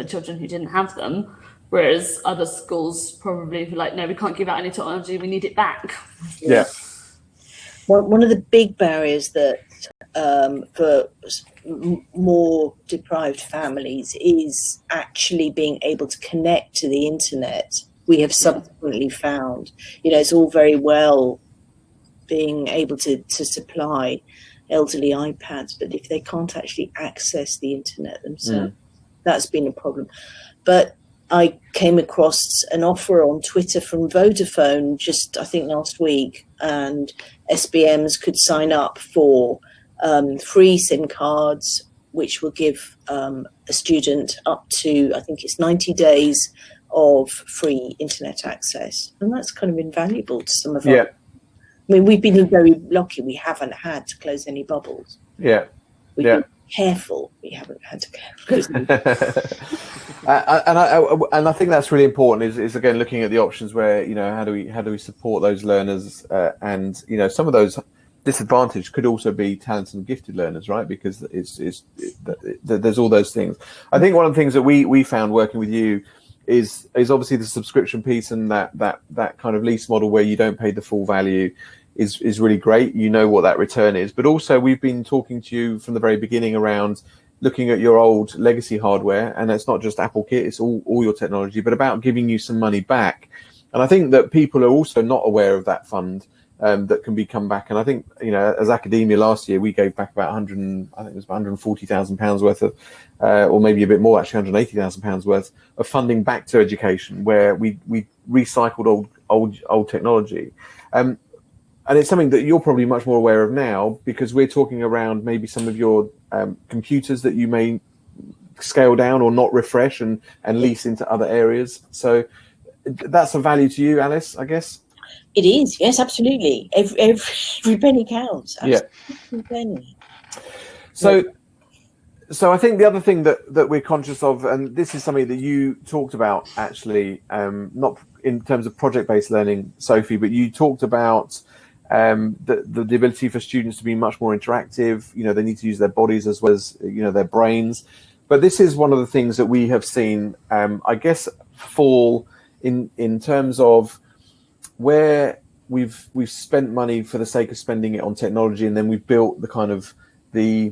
children who didn't have them. Whereas other schools probably were like, no, we can't give out any technology, we need it back. Yeah. One of the big barriers that for more deprived families is actually being able to connect to the internet. We have subsequently found, it's all very well being able to supply elderly iPads, but if they can't actually access the internet themselves, that's been a problem. But I came across an offer on Twitter from Vodafone just, I think, last week, and SBMs could sign up for free SIM cards, which will give a student up to, I think it's 90 days of free internet access. And that's kind of invaluable to some of our... I mean, we've been very lucky. We haven't had to close any bubbles. Yeah. We've been careful. We haven't had to close any bubbles. And I think that's really important is again looking at the options where how do we support those learners and some of those disadvantaged could also be talented and gifted learners, right? Because there's all those things. I think one of the things that we found working with you is obviously the subscription piece, and that kind of lease model where you don't pay the full value is really great. What that return is, but also we've been talking to you from the very beginning around looking at your old legacy hardware, and it's not just Apple Kit, it's all your technology, but about giving you some money back. And I think that people are also not aware of that fund that can be come back. And I think, as academia last year, we gave back about £140,000 worth of, or maybe a bit more, actually £180,000 worth of funding back to education, where we recycled old technology. And it's something that you're probably much more aware of now, because we're talking around maybe some of your computers that you may scale down or not refresh and lease into other areas. So that's a value to you, Alice, I guess. It is, yes, absolutely. Every penny counts. Absolutely. Every penny. So I think the other thing that we're conscious of, and this is something that you talked about actually, not in terms of project-based learning, Sophie, but you talked about the ability for students to be much more interactive. They need to use their bodies as well as their brains. But this is one of the things that we have seen, I guess, fall in terms of where we've spent money for the sake of spending it on technology, and then we've built the kind of the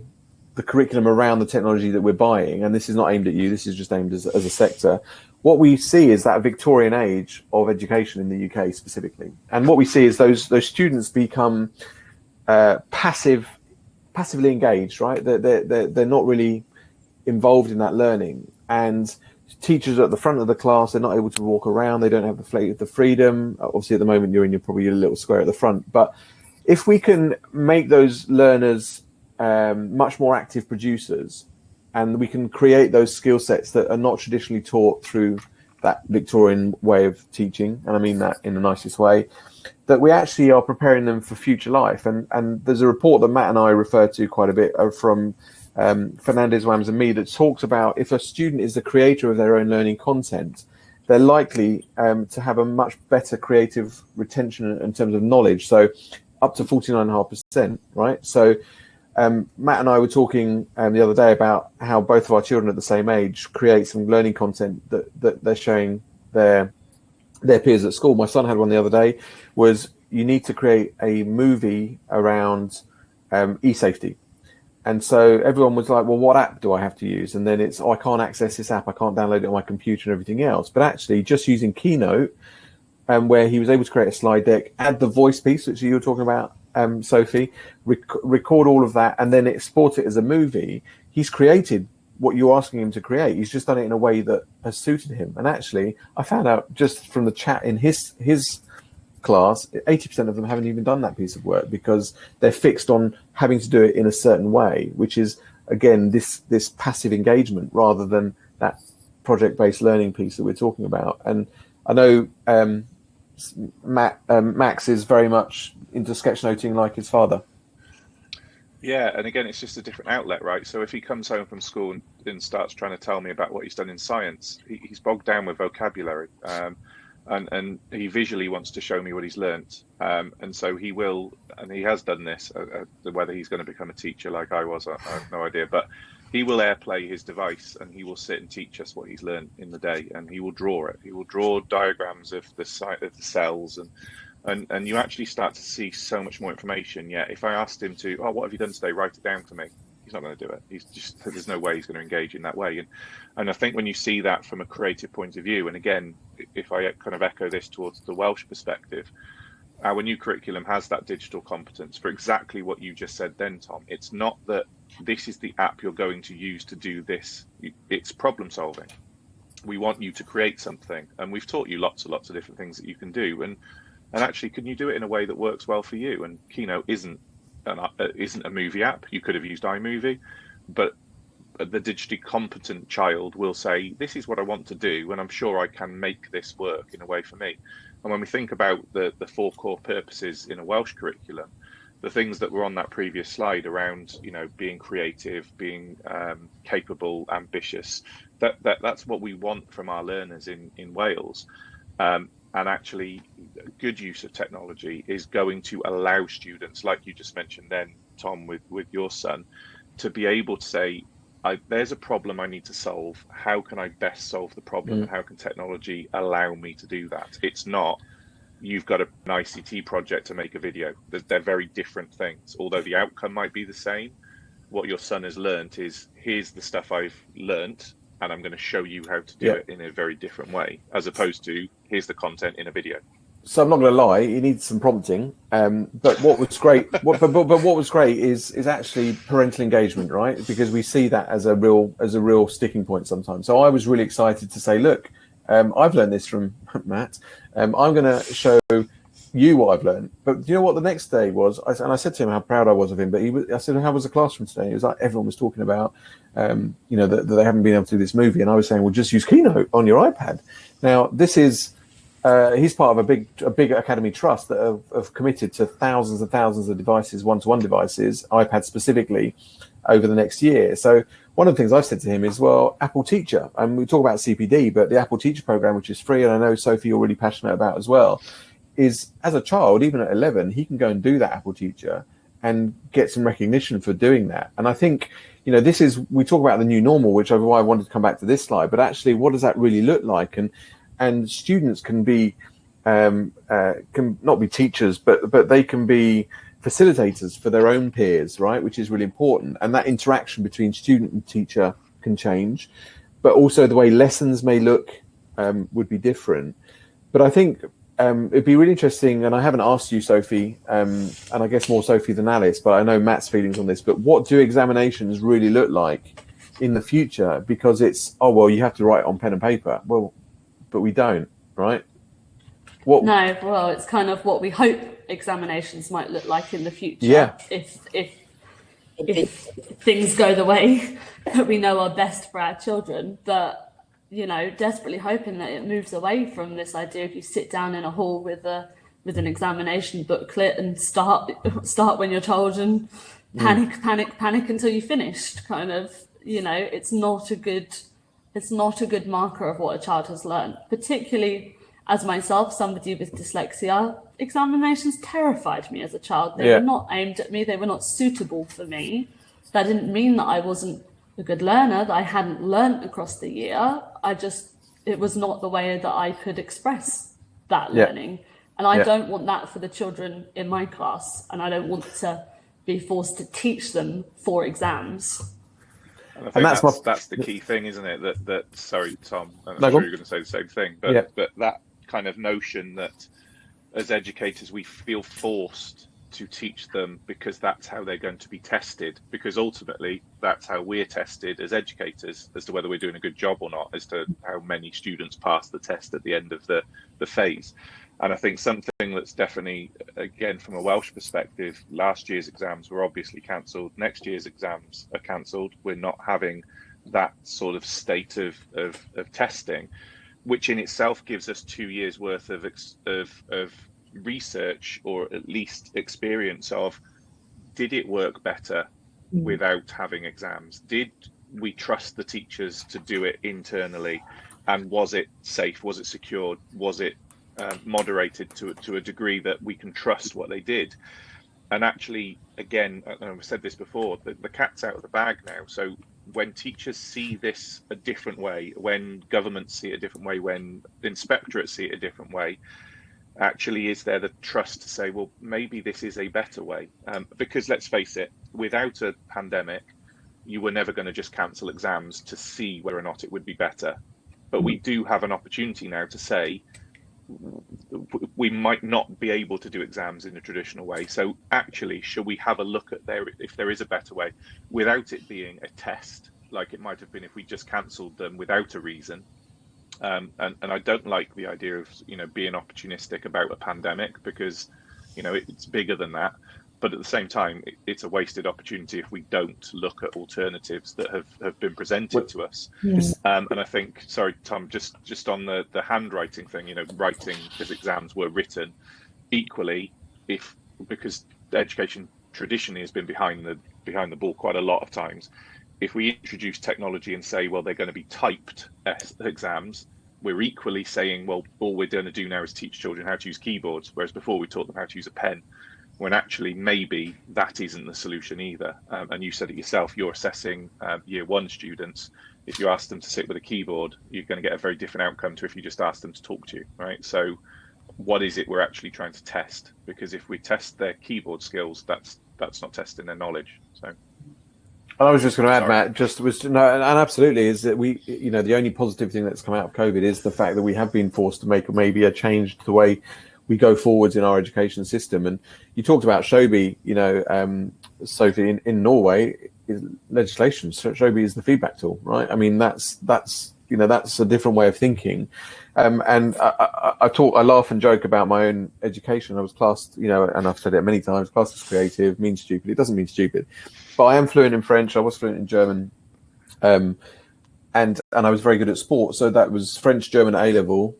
the curriculum around the technology that we're buying, and this is not aimed at you, this is just aimed as a sector, what we see is that Victorian age of education in the UK specifically. And what we see is those students become passively engaged, right? They're not really involved in that learning. And teachers are at the front of the class, they're not able to walk around, they don't have the freedom. Obviously at the moment you're probably a little square at the front, but if we can make those learners much more active producers, and we can create those skill sets that are not traditionally taught through that Victorian way of teaching, and I mean that in the nicest way, that we actually are preparing them for future life. And there's a report that Matt and I refer to quite a bit from Fernandez, Wams and me, that talks about if a student is the creator of their own learning content, they're likely to have a much better creative retention in terms of knowledge. So up to 49.5%, right? So Matt and I were talking the other day about how both of our children at the same age create some learning content that they're showing their peers at school. My son had one the other day, was you need to create a movie around e-safety. And so everyone was like, well, what app do I have to use? And then it's, I can't access this app, I can't download it on my computer and everything else. But actually just using Keynote, where he was able to create a slide deck, add the voice piece, which you were talking about, Sophie, record all of that, and then export it as a movie. He's created what you're asking him to create. He's just done it in a way that has suited him. And actually, I found out just from the chat in his class, 80% of them haven't even done that piece of work because they're fixed on having to do it in a certain way, which is, again, this passive engagement rather than that project-based learning piece that we're talking about. And I know Max is very much into sketchnoting like his father. Yeah, and again, it's just a different outlet, right? So if he comes home from school and starts trying to tell me about what he's done in science, he's bogged down with vocabulary, and he visually wants to show me what he's learnt. And so he will, and he has done this, whether he's going to become a teacher like I was, I have no idea, but he will AirPlay his device and he will sit and teach us what he's learned in the day, and he will draw it. He will draw diagrams of the cells, and you actually start to see so much more information. Yeah, if I asked him to, what have you done today? Write it down for me. He's not going to do it. He's just, there's no way he's going to engage in that way. And I think when you see that from a creative point of view, and again, if I kind of echo this towards the Welsh perspective, our new curriculum has that digital competence for exactly what you just said then, Tom. It's not that this is the app you're going to use to do this. It's problem solving. We want you to create something, and we've taught you lots and lots of different things that you can do. And actually, can you do it in a way that works well for you? And Keynote isn't a movie app. You could have used iMovie, but the digitally competent child will say, this is what I want to do, and I'm sure I can make this work in a way for me. And when we think about the 4 core purposes in a Welsh curriculum, the things that were on that previous slide around, being creative, being capable, ambitious, that's what we want from our learners in Wales. And actually, good use of technology is going to allow students, like you just mentioned then, Tom, with your son, to be able to say, there's a problem I need to solve. How can I best solve the problem? And how can technology allow me to do that? It's not, you've got an ICT project to make a video. They're very different things. Although the outcome might be the same, what your son has learned is, here's the stuff I've learned, and I'm going to show you how to do it in a very different way, as opposed to, here's the content in a video. So I'm not going to lie, he needs some prompting. But what was great, but what was great is actually parental engagement, right? Because we see that as a real sticking point sometimes. So I was really excited to say, look, I've learned this from Matt. I'm going to show you what I've learned. But you know what the next day was? I said to him how proud I was of him. But I said, how was the classroom today? He was like, everyone was talking about, that they haven't been able to do this movie. And I was saying, well, just use Keynote on your iPad. Now, this is, he's part of a big academy trust that have committed to thousands and thousands of devices, one-to-one devices, iPad specifically, over the next year. So one of the things I've said to him is, well, Apple Teacher, and we talk about CPD, but the Apple Teacher program, which is free, and I know, Sophie, you're really passionate about as well, is as a child, even at 11, he can go and do that Apple Teacher and get some recognition for doing that. And I think, this is, we talk about the new normal, which is why I wanted to come back to this slide, but actually, what does that really look like? And students can be, can not be teachers, but they can be facilitators for their own peers, right? Which is really important. And that interaction between student and teacher can change, but also the way lessons may look would be different. But I think it'd be really interesting, and I haven't asked you, Sophie, and I guess more Sophie than Alice, but I know Matt's feelings on this, but what do examinations really look like in the future? Because it's, oh, well, you have to write on pen and paper. Well, but we don't, right? No, well, it's kind of what we hope examinations might look like in the future. Yeah. If things go the way that we know are best for our children, but, you know, desperately hoping that it moves away from this idea of you sit down in a hall with an examination booklet and start when you're told and panic until you finished. Kind of, you know, it's not a good marker of what a child has learned, particularly as myself, somebody with dyslexia. Examinations terrified me as a child. They were not aimed at me. They were not suitable for me. That didn't mean that I wasn't a good learner, that I hadn't learnt across the year. It was not the way that I could express that learning. And I don't want that for the children in my class. And I don't want to be forced to teach them for exams. And I think that's the key thing, isn't it? That sorry, Tom, I'm sure you're going to say the same thing, but that kind of notion that as educators we feel forced to teach them because that's how they're going to be tested, because ultimately that's how we're tested as educators as to whether we're doing a good job or not, as to how many students pass the test at the end of the phase. And I think something that's definitely, again, from a Welsh perspective, last year's exams were obviously cancelled. Next year's exams are cancelled. We're not having that sort of state of testing, which in itself gives us 2 years worth of research, or at least experience of, did it work better without having exams? Did we trust the teachers to do it internally? And was it safe? Was it secured? Was it moderated to a degree that we can trust what they did? And actually, again, I've said this before, the cat's out of the bag now. So when teachers see this a different way, when governments see it a different way, when inspectorates see it a different way, actually is there the trust to say, well, maybe this is a better way? Because let's face it, without a pandemic, you were never going to just cancel exams to see whether or not it would be better. But we do have an opportunity now to say, we might not be able to do exams in a traditional way. So actually, should we have a look at if there is a better way, without it being a test, like it might have been if we just cancelled them without a reason? And I don't like the idea of, you know, being opportunistic about a pandemic, because, you know, it's bigger than that. But at the same time, it's a wasted opportunity if we don't look at alternatives that have been presented to us. And I think, sorry, Tom, just on the handwriting thing, you know, writing as exams were written equally, because education traditionally has been behind the ball quite a lot of times. If we introduce technology and say, well, they're going to be typed exams, we're equally saying, well, all we're going to do now is teach children how to use keyboards, whereas before we taught them how to use a pen. When actually maybe that isn't the solution either. And you said it yourself, you're assessing year one students. If you ask them to sit with a keyboard, you're going to get a very different outcome to if you just ask them to talk to you, right? So what is it we're actually trying to test? Because if we test their keyboard skills, that's not testing their knowledge. So I was just going to add, Matt, and absolutely, is that we, you know, the only positive thing that's come out of COVID is the fact that we have been forced to make maybe a change to the way we go forwards in our education system. And you talked about Shobi, you know, Sophie, in Norway, is legislation. So Shobi is the feedback tool, right? I mean, that's you know, that's a different way of thinking. And I laugh and joke about my own education. I was classed, you know, and I've said it many times, classed as creative, means stupid. It doesn't mean stupid, but I am fluent in French. I was fluent in German, and I was very good at sport. So that was French, German A-level.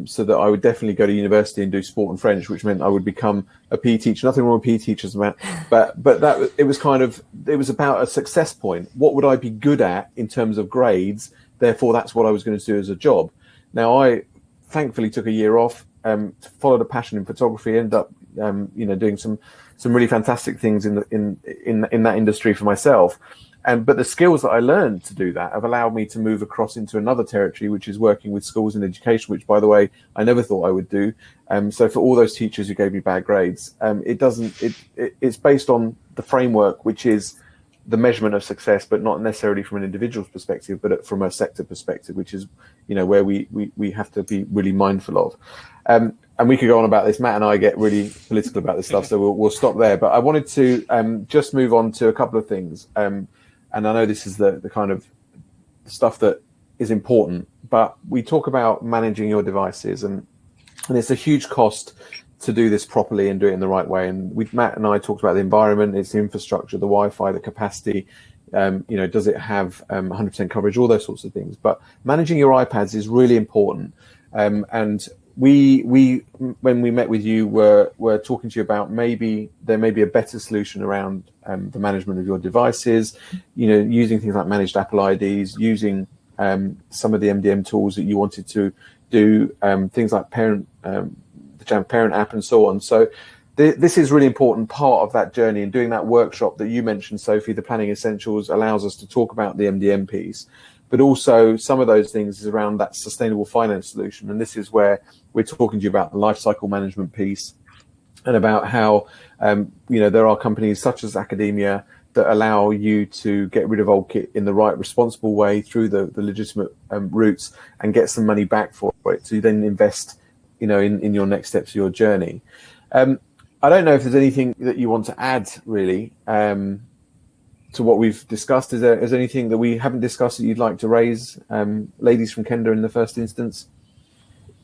So that I would definitely go to university and do sport and French, which meant I would become a PE teacher. Nothing wrong with PE teachers, but that it was about a success point. What would I be good at in terms of grades? Therefore, that's what I was going to do as a job. Now, I thankfully took a year off, followed a passion in photography, ended up you know, doing some really fantastic things in that industry for myself. But the skills that I learned to do that have allowed me to move across into another territory, which is working with schools in education, which, by the way, I never thought I would do. So for all those teachers who gave me bad grades, it's based on the framework, which is the measurement of success, but not necessarily from an individual's perspective, but from a sector perspective, which is, where we have to be really mindful of. And we could go on about this. Matt and I get really political about this stuff, so we'll stop there. But I wanted to just move on to a couple of things. And I know this is the kind of stuff that is important, but we talk about managing your devices, and it's a huge cost to do this properly and do it in the right way. And Matt and I talked about the environment, it's the infrastructure, the Wi-Fi, the capacity, does it have 100% coverage, all those sorts of things. But managing your iPads is really important. And we when we met with you, were talking to you about maybe there may be a better solution around the management of your devices, using things like managed Apple IDs, using some of the MDM tools that you wanted to do, things like the Jam Parent app and so on. So this is really important part of that journey, and doing that workshop that you mentioned, Sophie, the Planning Essentials, allows us to talk about the MDM piece, but also some of those things is around that sustainable finance solution. And this is where we're talking to you about the life cycle management piece, and about how there are companies such as academia that allow you to get rid of old kit in the right, responsible way through the legitimate routes and get some money back for it to then invest in your next steps of your journey. I don't know if there's anything that you want to add, really, to what we've discussed. Is there anything that we haven't discussed that you'd like to raise, ladies from Kender, in the first instance?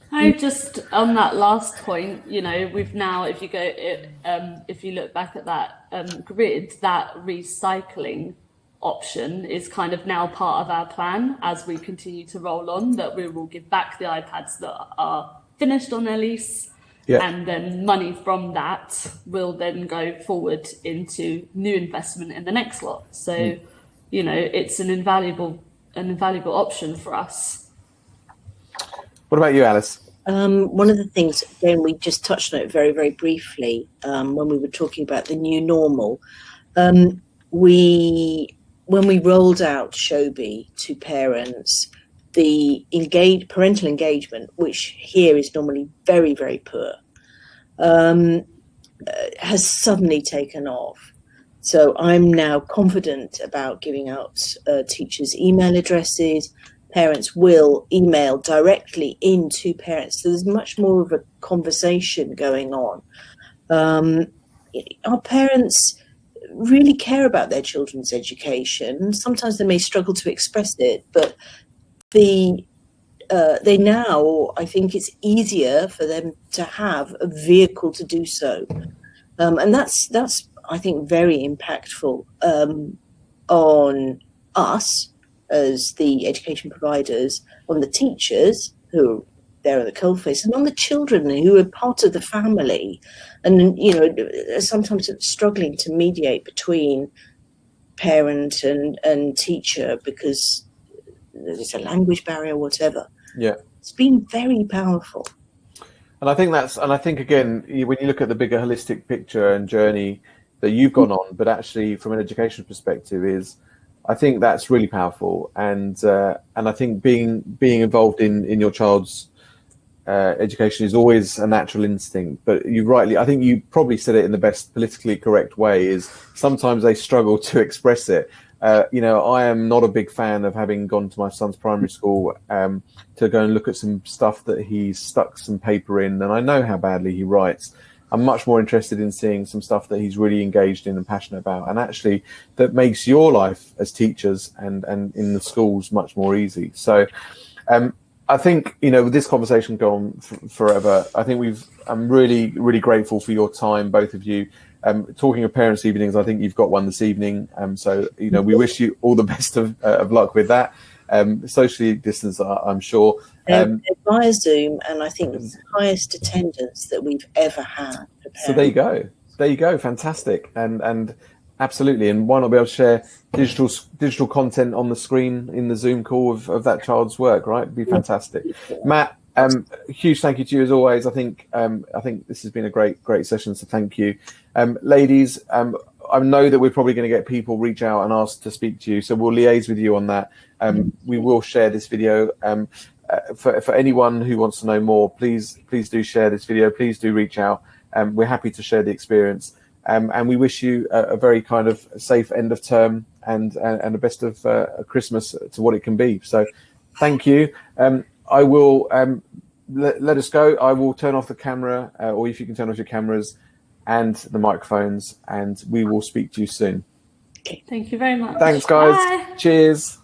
I just, on that last point, we've now, if you look back at that grid, that recycling option is kind of now part of our plan as we continue to roll on, that we will give back the iPads that are finished on their lease, and then money from that will then go forward into new investment in the next lot. So, it's an invaluable option for us. What about you, Alice? One of the things, again, we just touched on it very, very briefly when we were talking about the new normal. When we rolled out Shobi to parents, the parental engagement, which here is normally very, very poor, has suddenly taken off. So I'm now confident about giving out teachers' email addresses. Parents will email directly into parents. So there's much more of a conversation going on. Our parents really care about their children's education. Sometimes they may struggle to express it, but they now, I think it's easier for them to have a vehicle to do so. And that's I think, very impactful on us as the education providers, on the teachers who are there at the coalface, and on the children who are part of the family. And, sometimes struggling to mediate between parent and teacher because there's a language barrier, whatever. Yeah, it's been very powerful. And I think again, when you look at the bigger holistic picture and journey that you've gone on, but actually from an education perspective, I think that's really powerful. And I think being involved in your child's education is always a natural instinct. But I think you probably said it in the best politically correct way, is sometimes they struggle to express it. I am not a big fan of having gone to my son's primary school to go and look at some stuff that he's stuck some paper in, and I know how badly he writes. I'm much more interested in seeing some stuff that he's really engaged in and passionate about, and actually that makes your life as teachers and in the schools much more easy. So I think, with this conversation go on forever, I think I'm really, really grateful for your time, both of you. Talking of parents' evenings, I think you've got one this evening. So, we wish you all the best of luck with that. Socially distanced, I'm sure. Via Zoom, and I think it's the highest attendance that we've ever had. So there you go. Fantastic. And absolutely. And why not be able to share digital content on the screen in the Zoom call of that child's work, right? It'd be fantastic. Matt, huge thank you to you as always. I think this has been a great session, so thank you. Ladies, I know that we're probably going to get people reach out and ask to speak to you, so we'll liaise with you on that. We will share this video. For anyone who wants to know more, please do share this video. Please do reach out. We're happy to share the experience. And we wish you a very kind of safe end of term and the best of Christmas to what it can be. So thank you. I will let us go. I will turn off the camera, or if you can turn off your cameras and the microphones, and we will speak to you soon. Okay. Thank you very much. Thanks, guys. Bye. Cheers.